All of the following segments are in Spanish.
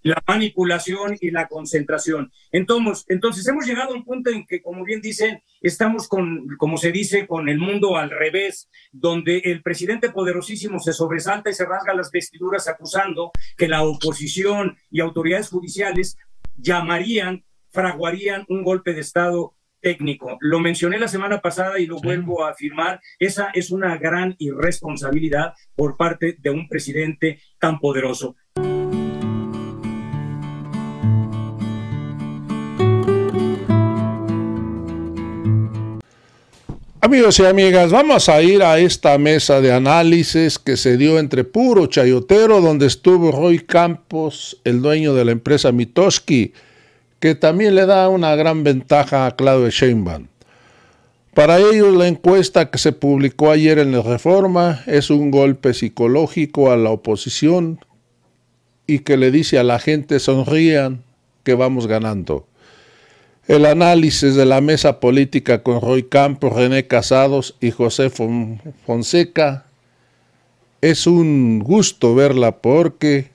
la manipulación y la concentración. Entonces hemos llegado a un punto en que, como bien dicen, estamos como se dice, con el mundo al revés, donde el presidente poderosísimo se sobresalta y se rasga las vestiduras acusando que la oposición y autoridades judiciales fraguarían un golpe de Estado técnico. Lo mencioné la semana pasada y lo vuelvo a afirmar. Esa es una gran irresponsabilidad por parte de un presidente tan poderoso. Amigos y amigas, vamos a ir a esta mesa de análisis que se dio entre puro chayotero, donde estuvo Roy Campos, el dueño de la empresa Mitoski, que también le da una gran ventaja a Claudia Sheinbaum. Para ellos, la encuesta que se publicó ayer en la Reforma es un golpe psicológico a la oposición y que le dice a la gente: sonrían que vamos ganando. El análisis de la mesa política con Roy Campos, René Casados y José Fonseca es un gusto verla, porque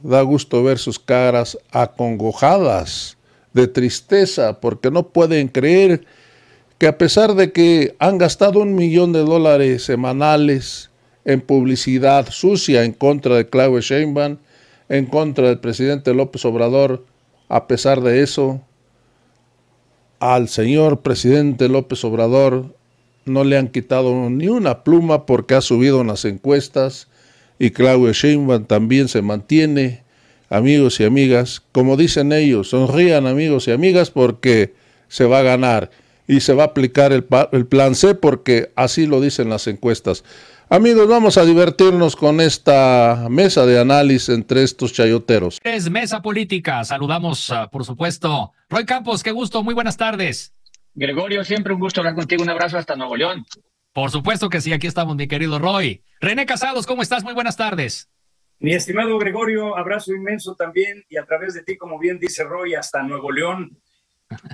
da gusto ver sus caras acongojadas de tristeza, porque no pueden creer que, a pesar de que han gastado $1 millón semanales en publicidad sucia en contra de Claudia Sheinbaum, en contra del presidente López Obrador, a pesar de eso, al señor presidente López Obrador no le han quitado ni una pluma, porque ha subido en las encuestas y Claudia Sheinbaum también se mantiene. Amigos y amigas, como dicen ellos, sonrían, amigos y amigas, porque se va a ganar y se va a aplicar el plan C, porque así lo dicen las encuestas. Amigos, vamos a divertirnos con esta mesa de análisis entre estos chayoteros. Es Mesa Política. Saludamos, por supuesto, Roy Campos. Qué gusto. Muy buenas tardes. Gregorio, siempre un gusto hablar contigo. Un abrazo hasta Nuevo León. Por supuesto que sí. Aquí estamos, mi querido Roy. René Casados, ¿cómo estás? Muy buenas tardes. Mi estimado Gregorio, abrazo inmenso también, y a través de ti, como bien dice Roy, hasta Nuevo León.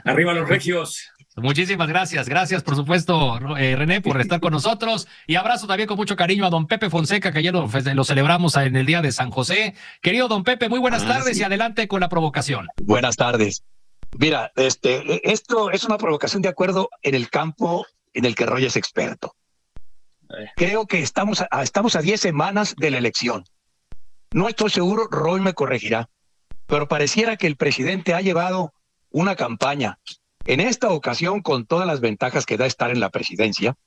Arriba los regios. Muchísimas gracias. Gracias, por supuesto, René, por estar con nosotros. Y abrazo también con mucho cariño a don Pepe Fonseca, que ayer lo celebramos en el día de San José. Querido don Pepe, muy buenas tardes, sí. Y adelante con la provocación. Buenas tardes. Mira, esto es una provocación de acuerdo en el campo en el que Roy es experto. Creo que estamos a 10 semanas de la elección. No estoy seguro, Roy me corregirá, pero pareciera que el presidente ha llevado una campaña, en esta ocasión con todas las ventajas que da estar en la presidencia,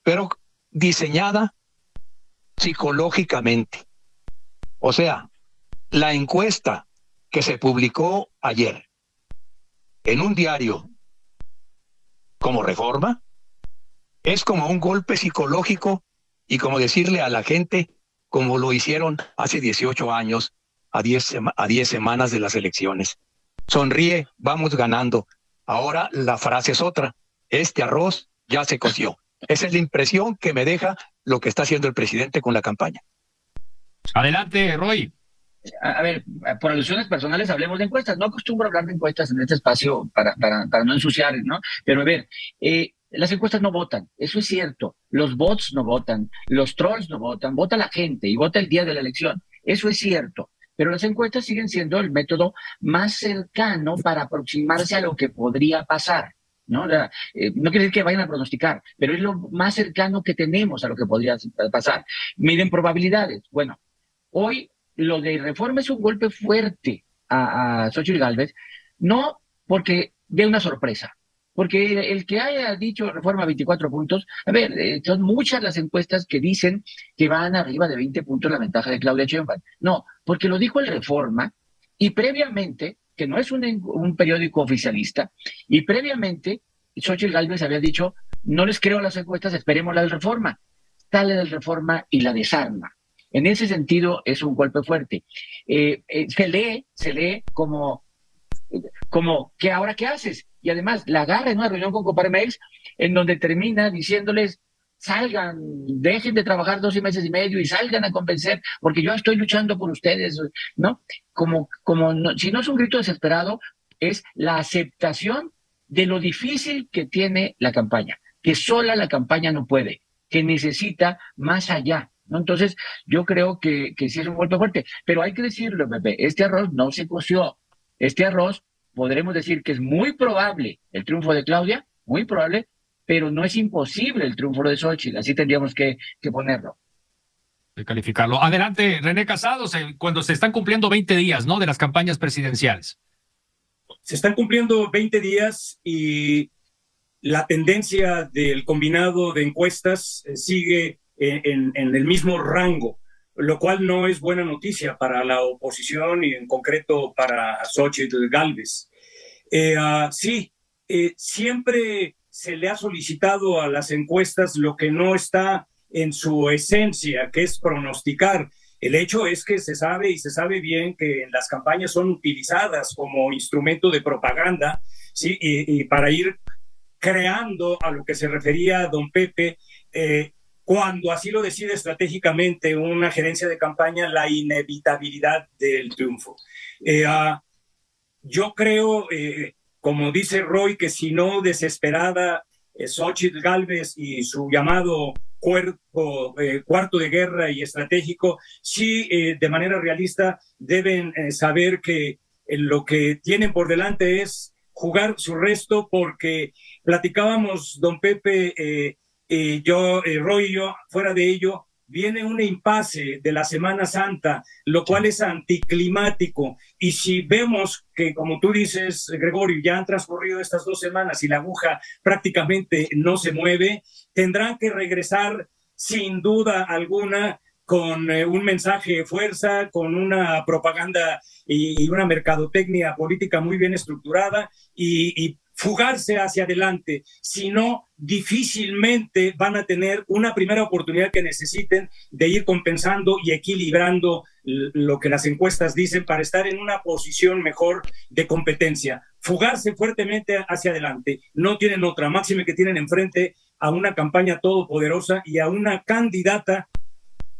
pero diseñada psicológicamente. O sea, la encuesta que se publicó ayer en un diario como Reforma es como un golpe psicológico, y como decirle a la gente, como lo hicieron hace 18 años, a 10 semanas de las elecciones. Sonríe, vamos ganando. Ahora la frase es otra: este arroz ya se coció. Esa es la impresión que me deja lo que está haciendo el presidente con la campaña. Adelante, Roy. A ver, por alusiones personales hablemos de encuestas. No acostumbro a hablar de encuestas en este espacio para no ensuciar, ¿no? Pero a ver, las encuestas no votan, eso es cierto. Los bots no votan, los trolls no votan, vota la gente y vota el día de la elección. Eso es cierto. Pero las encuestas siguen siendo el método más cercano para aproximarse a lo que podría pasar, ¿no? No quiere decir que vayan a pronosticar, pero es lo más cercano que tenemos a lo que podría pasar. Miden probabilidades. Bueno, hoy lo de Reforma es un golpe fuerte a Xóchitl Gálvez, no porque dé una sorpresa, porque el que haya dicho Reforma 24 puntos, a ver, son muchas las encuestas que dicen que van arriba de 20 puntos la ventaja de Claudia Sheinbaum. No, porque lo dijo el Reforma, y previamente, que no es un periódico oficialista, y previamente Xóchitl Gálvez había dicho: no les creo las encuestas, esperemos la del Reforma. Sale del Reforma y la desarma. En ese sentido es un golpe fuerte. Se lee como ¿qué ahora qué haces? Y además la agarra en una reunión con Coparmex, en donde termina diciéndoles: salgan, dejen de trabajar 12 meses y medio y salgan a convencer, porque yo estoy luchando por ustedes, ¿no? No, si no es un grito desesperado, es la aceptación de lo difícil que tiene la campaña, que sola la campaña no puede, que necesita más allá ¿no? Entonces, yo creo que sí es un golpe fuerte, pero hay que decirlo, Pepe, este arroz no se coció. Este arroz, podremos decir que es muy probable el triunfo de Claudia, muy probable, pero no es imposible el triunfo de Xóchitl, así tendríamos que ponerlo. De calificarlo. Adelante, René Casado, cuando se están cumpliendo 20 días, ¿no?, de las campañas presidenciales. Se están cumpliendo 20 días y la tendencia del combinado de encuestas sigue en el mismo rango, lo cual no es buena noticia para la oposición y en concreto para Xóchitl Gálvez. Siempre se le ha solicitado a las encuestas lo que no está en su esencia, que es pronosticar. El hecho es que se sabe y se sabe bien que las campañas son utilizadas como instrumento de propaganda, ¿sí? Y para ir creando a lo que se refería don Pepe, cuando así lo decide estratégicamente una gerencia de campaña, la inevitabilidad del triunfo. Yo creo, como dice Roy, que si no desesperada, Xóchitl Gálvez y su llamado cuarto de guerra y estratégico, sí, de manera realista, deben saber que lo que tienen por delante es jugar su resto, porque platicábamos, don Pepe, Roy y yo, fuera de ello, viene un impasse de la Semana Santa, lo cual es anticlimático. Y si vemos que, como tú dices, Gregorio, ya han transcurrido estas 2 semanas y la aguja prácticamente no se mueve, tendrán que regresar sin duda alguna con un mensaje de fuerza, con una propaganda y una mercadotecnia política muy bien estructurada y fugarse hacia adelante. Si no, difícilmente van a tener una primera oportunidad que necesiten de ir compensando y equilibrando lo que las encuestas dicen para estar en una posición mejor de competencia. Fugarse fuertemente hacia adelante. No tienen otra, máxime que tienen enfrente a una campaña todopoderosa y a una candidata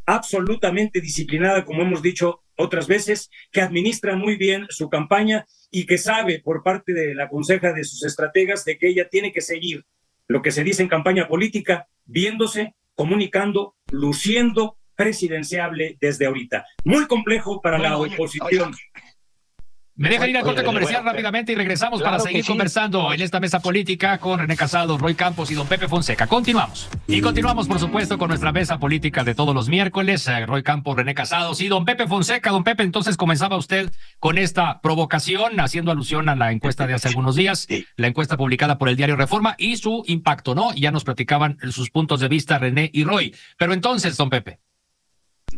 absolutamente disciplinada, como hemos dicho otras veces, que administra muy bien su campaña y que sabe por parte de la conseja de sus estrategas de que ella tiene que seguir lo que se dice en campaña política, viéndose, comunicando, luciendo presidenciable desde ahorita. Muy complejo para la oposición. Me dejan ir a corte comercial rápidamente y regresamos para seguir conversando en esta mesa política con René Casado, Roy Campos y don Pepe Fonseca. Continuamos. Y continuamos, por supuesto, con nuestra mesa política de todos los miércoles. Roy Campos, René Casado y don Pepe Fonseca. Don Pepe, entonces comenzaba usted con esta provocación, haciendo alusión a la encuesta de hace algunos días, la encuesta publicada por el diario Reforma y su impacto, ¿no? Ya nos platicaban sus puntos de vista René y Roy. Pero entonces, don Pepe.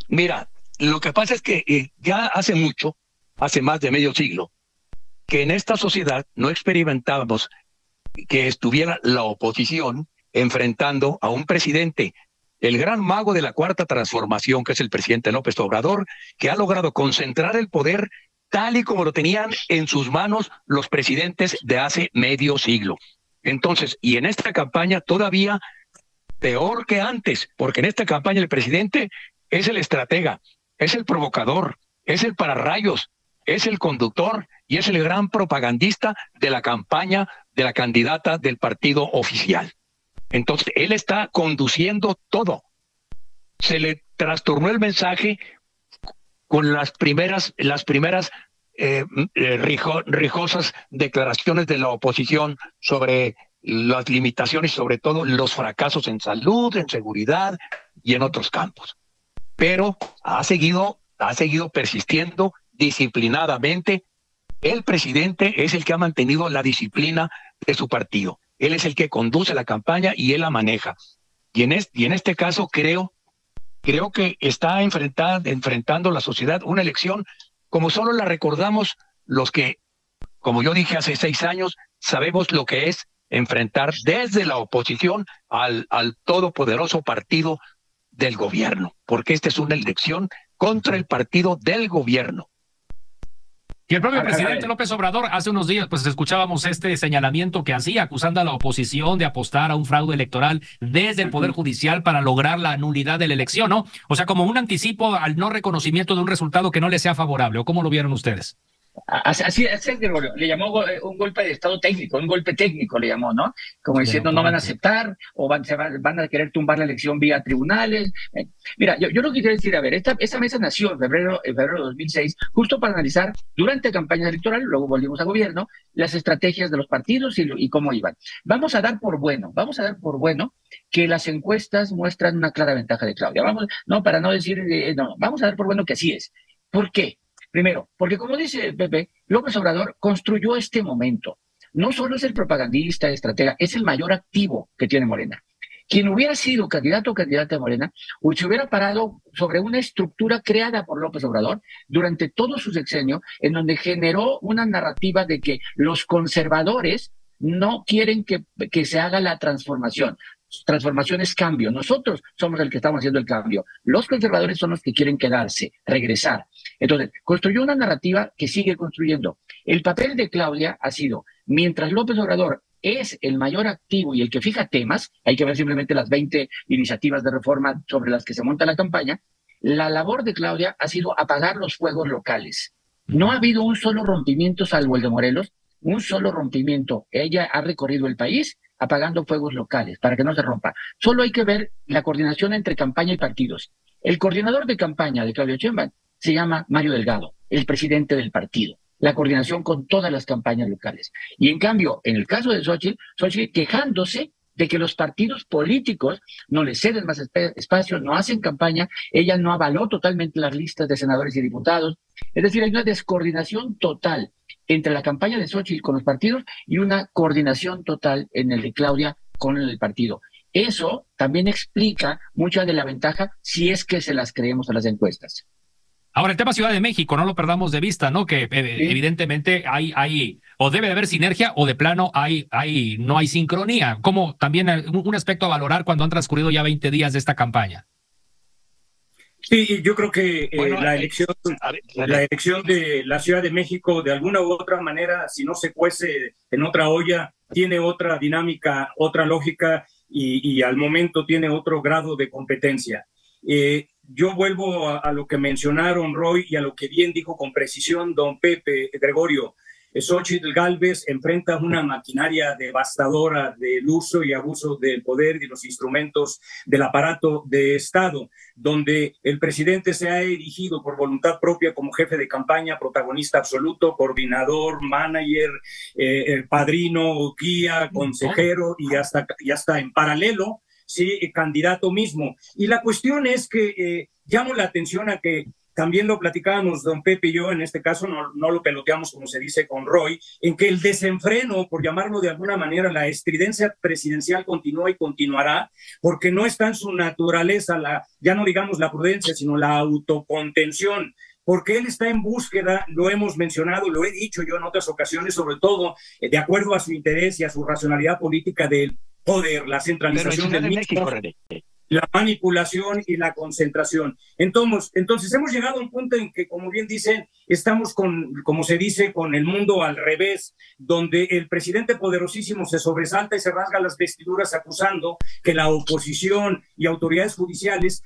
Mira, lo que pasa es que ya hace mucho, hace más de medio siglo, que en esta sociedad no experimentábamos que estuviera la oposición enfrentando a un presidente, el gran mago de la cuarta transformación, que es el presidente López Obrador, que ha logrado concentrar el poder tal y como lo tenían en sus manos los presidentes de hace medio siglo. Entonces, y en esta campaña todavía peor que antes, porque en esta campaña el presidente es el estratega, es el provocador, es el pararrayos, es el conductor y es el gran propagandista de la campaña de la candidata del partido oficial. Entonces, él está conduciendo todo. Se le trastornó el mensaje con las primeras rijosas declaraciones de la oposición sobre las limitaciones, sobre todo los fracasos en salud, en seguridad y en otros campos. Pero ha seguido persistiendo disciplinadamente. El presidente es el que ha mantenido la disciplina de su partido. Él es el que conduce la campaña y él la maneja. Y en este caso creo que está enfrentando la sociedad una elección como solo la recordamos los que, como yo dije hace 6 años, sabemos lo que es enfrentar desde la oposición al todopoderoso partido del gobierno, porque esta es una elección contra el partido del gobierno. Y el propio presidente López Obrador, hace unos días, pues escuchábamos este señalamiento que hacía, acusando a la oposición de apostar a un fraude electoral desde el Poder Judicial para lograr la nulidad de la elección, ¿no? O sea, como un anticipo al no reconocimiento de un resultado que no le sea favorable, ¿o cómo lo vieron ustedes? Así Gregorio, le llamó un golpe de estado técnico, un golpe técnico le llamó, ¿no? Como diciendo no van a aceptar o van a querer tumbar la elección vía tribunales. Mira, yo lo que quiero decir, a ver, esta mesa nació en febrero de 2006, justo para analizar durante campaña electoral, luego volvimos a gobierno, las estrategias de los partidos y cómo iban. Vamos a dar por bueno que las encuestas muestran una clara ventaja de Claudia. Para no decir, no, vamos a dar por bueno que así es. ¿Por qué? Primero, porque como dice Pepe, López Obrador construyó este momento. No solo es el propagandista, estratega, es el mayor activo que tiene Morena. Quien hubiera sido candidato o candidata de Morena, se hubiera parado sobre una estructura creada por López Obrador durante todo su sexenio, en donde generó una narrativa de que los conservadores no quieren que se haga la transformación. Transformación es cambio. Nosotros somos el que estamos haciendo el cambio. Los conservadores son los que quieren quedarse, regresar. Entonces, construyó una narrativa que sigue construyendo. El papel de Claudia ha sido, mientras López Obrador es el mayor activo y el que fija temas, hay que ver simplemente las 20 iniciativas de reforma sobre las que se monta la campaña, la labor de Claudia ha sido apagar los fuegos locales. No ha habido un solo rompimiento, salvo el de Morelos, un solo rompimiento. Ella ha recorrido el país apagando fuegos locales para que no se rompa. Solo hay que ver la coordinación entre campaña y partidos. El coordinador de campaña de Claudia Sheinbaum se llama Mario Delgado, el presidente del partido. La coordinación con todas las campañas locales. Y en cambio, en el caso de Xochitl quejándose de que los partidos políticos no le ceden más espacios, no hacen campaña, ella no avaló totalmente las listas de senadores y diputados. Es decir, hay una descoordinación total entre la campaña de Xochitl con los partidos y una coordinación total en el de Claudia con el partido. Eso también explica mucha de la ventaja si es que se las creemos a las encuestas. Ahora, el tema Ciudad de México, no lo perdamos de vista, ¿no? Que evidentemente hay, o debe de haber sinergia, o de plano no hay sincronía. Como también un aspecto a valorar cuando han transcurrido ya 20 días de esta campaña. Sí, yo creo que la elección de la Ciudad de México, de alguna u otra manera, si no se cuece en otra olla, tiene otra dinámica, otra lógica y al momento tiene otro grado de competencia. Yo vuelvo a lo que mencionaron Roy y a lo que bien dijo con precisión don Pepe Gregorio. Xochitl Gálvez enfrenta una maquinaria devastadora del uso y abuso del poder y los instrumentos del aparato de Estado, donde el presidente se ha erigido por voluntad propia como jefe de campaña, protagonista absoluto, coordinador, manager, padrino, guía, consejero y hasta en paralelo, sí, candidato mismo. Y la cuestión es que llamo la atención a que también lo platicábamos don Pepe y yo, en este caso no lo peloteamos como se dice con Roy, en que el desenfreno, por llamarlo de alguna manera, la estridencia presidencial continúa y continuará, porque no está en su naturaleza, ya no digamos la prudencia, sino la autocontención, porque él está en búsqueda, lo hemos mencionado, lo he dicho yo en otras ocasiones, sobre todo de acuerdo a su interés y a su racionalidad política del poder, la centralización del mismo, la manipulación y la concentración. Entonces hemos llegado a un punto en que, como bien dicen, estamos como se dice, con el mundo al revés, donde el presidente poderosísimo se sobresalta y se rasga las vestiduras acusando que la oposición y autoridades judiciales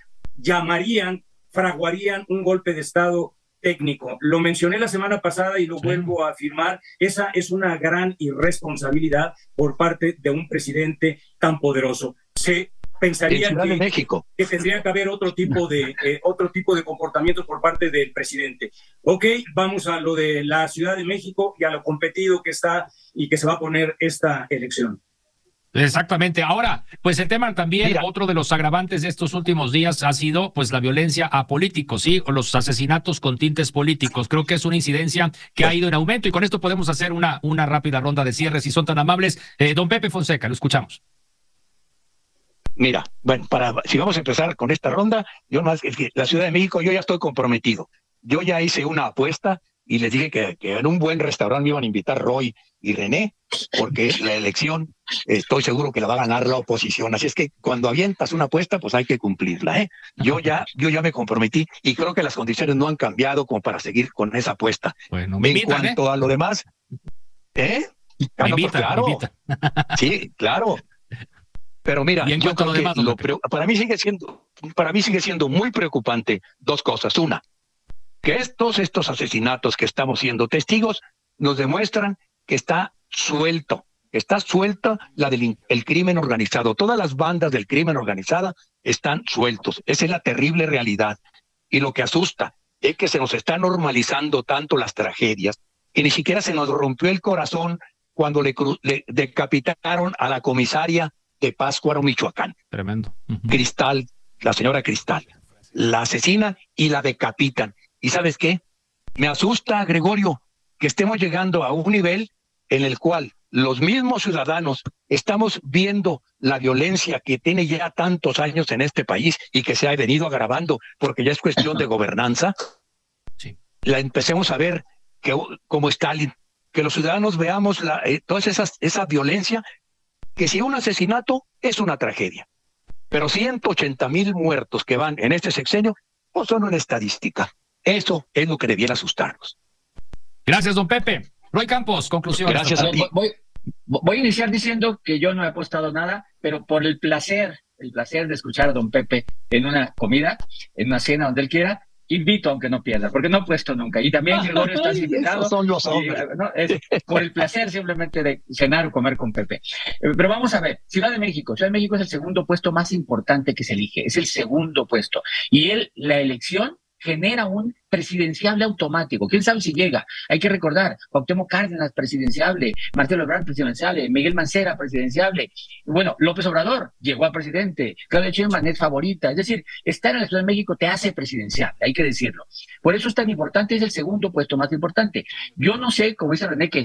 fraguarían un golpe de Estado técnico. Lo mencioné la semana pasada y lo vuelvo a afirmar. Esa es una gran irresponsabilidad por parte de un presidente tan poderoso. Se pensaría que tendría que haber otro tipo de comportamientos por parte del presidente. Ok, vamos a lo de la Ciudad de México y a lo competido que está y que se va a poner esta elección. Exactamente. Ahora, pues el tema también, otro de los agravantes de estos últimos días ha sido pues la violencia a políticos, ¿sí? O los asesinatos con tintes políticos. Creo que es una incidencia que ha ido en aumento y con esto podemos hacer una rápida ronda de cierre, si son tan amables. Don Pepe Fonseca, lo escuchamos. Mira, bueno, si vamos a empezar con esta ronda, es que la Ciudad de México, yo ya estoy comprometido. Yo ya hice una apuesta y les dije que en un buen restaurante me iban a invitar Roy y René, porque la elección estoy seguro que la va a ganar la oposición. Así es que cuando avientas una apuesta, pues hay que cumplirla, ¿eh? Yo ya me comprometí y creo que las condiciones no han cambiado como para seguir con esa apuesta. Bueno, me invitan, en cuanto a lo demás, Me invitan. Sí, claro. Pero mira, yo creo que para mí sigue siendo muy preocupante dos cosas. Una, que todos estos asesinatos que estamos siendo testigos nos demuestran que está suelto el crimen organizado. Todas las bandas del crimen organizado están sueltos. Esa es la terrible realidad. Y lo que asusta es que se nos está normalizando tanto las tragedias que ni siquiera se nos rompió el corazón cuando le decapitaron a la comisaria de Pátzcuaro, Michoacán. Tremendo. Cristal, la señora Cristal. La asesinan y la decapitan. ¿Y sabes qué? Me asusta, Gregorio, que estemos llegando a un nivel en el cual los mismos ciudadanos estamos viendo la violencia que tiene ya tantos años en este país y que se ha venido agravando porque ya es cuestión de gobernanza. Sí. La empecemos a ver como Stalin, que los ciudadanos veamos toda esa violencia, que si un asesinato es una tragedia, pero 180,000 muertos que van en este sexenio pues son una estadística. Eso es lo que debiera asustarnos. Gracias, don Pepe. Roy Campos, conclusión. Gracias a ti. Voy a iniciar diciendo que yo no he apostado nada, pero por el placer de escuchar a don Pepe en una comida, en una cena, donde él quiera, invito aunque no pierda, porque no he puesto nunca. Y también Gregorio está invitado. Esos son los hombres. ¿no? Es por el placer simplemente de cenar o comer con Pepe. Pero vamos a ver, Ciudad de México. Ciudad de México es el segundo puesto más importante que se elige. Es el segundo puesto. Y la elección genera un presidenciable automático. ¿Quién sabe si llega? Hay que recordar, Cuauhtémoc Cárdenas presidenciable, Marcelo Ebrard presidenciable, Miguel Mancera presidenciable, bueno, López Obrador llegó a presidente, Claudia Sheinbaum es favorita, es decir, estar en la Ciudad de México te hace presidenciable, hay que decirlo. Por eso es tan importante, es el segundo puesto más importante. Yo no sé, como dice René, que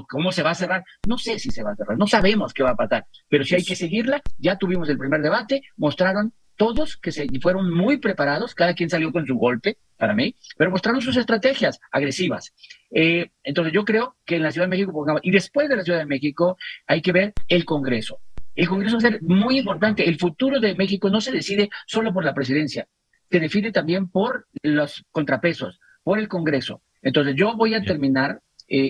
cómo se va a cerrar, no sé si se va a cerrar, no sabemos qué va a pasar, pero si hay que seguirla, ya tuvimos el primer debate, mostraron todos que fueron muy preparados, cada quien salió con su golpe, para mí, pero mostraron sus estrategias agresivas. Entonces yo creo que en la Ciudad de México, y después de la Ciudad de México, hay que ver el Congreso. El Congreso va a ser muy importante. El futuro de México no se decide solo por la presidencia, se define también por los contrapesos, por el Congreso. Entonces yo voy a terminar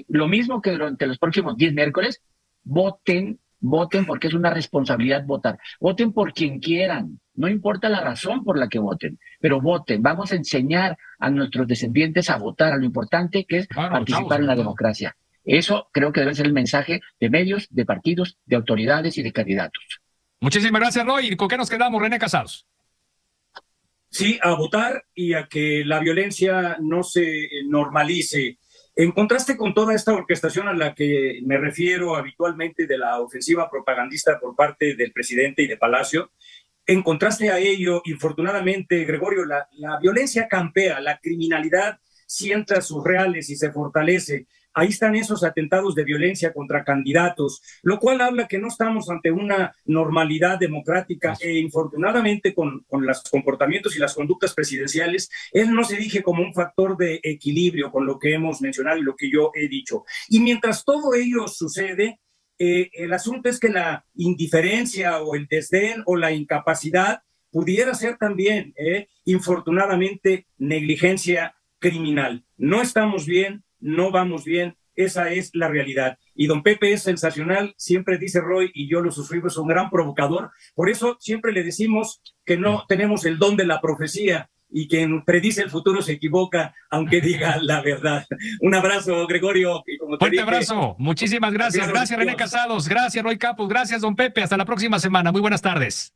lo mismo que durante los próximos 10 miércoles, voten porque es una responsabilidad votar. Voten por quien quieran, no importa la razón por la que voten, pero voten. Vamos a enseñar a nuestros descendientes a votar, a lo importante que es participar en la democracia. Eso creo que debe ser el mensaje de medios, de partidos, de autoridades y de candidatos. Muchísimas gracias, Roy. ¿Con qué nos quedamos, René Casados? Sí, a votar y a que la violencia no se normalice. En contraste con toda esta orquestación a la que me refiero habitualmente de la ofensiva propagandista por parte del presidente y de Palacio, en contraste a ello, infortunadamente, Gregorio, la violencia campea, la criminalidad sienta sus reales y se fortalece. Ahí están esos atentados de violencia contra candidatos, lo cual habla que no estamos ante una normalidad democrática e infortunadamente con los comportamientos y las conductas presidenciales, él no se dirige como un factor de equilibrio con lo que hemos mencionado y lo que yo he dicho. Y mientras todo ello sucede, el asunto es que la indiferencia o el desdén o la incapacidad pudiera ser también, infortunadamente, negligencia criminal. No estamos bien, no vamos bien, esa es la realidad. Y don Pepe es sensacional, siempre dice Roy, y yo lo suscribo, es un gran provocador. Por eso siempre le decimos que no tenemos el don de la profecía y quien predice el futuro se equivoca, aunque diga la verdad. Un abrazo, Gregorio. Y como fuerte abrazo, muchísimas gracias. Gracias, René Casados, gracias, Roy Campos, gracias, don Pepe. Hasta la próxima semana. Muy buenas tardes.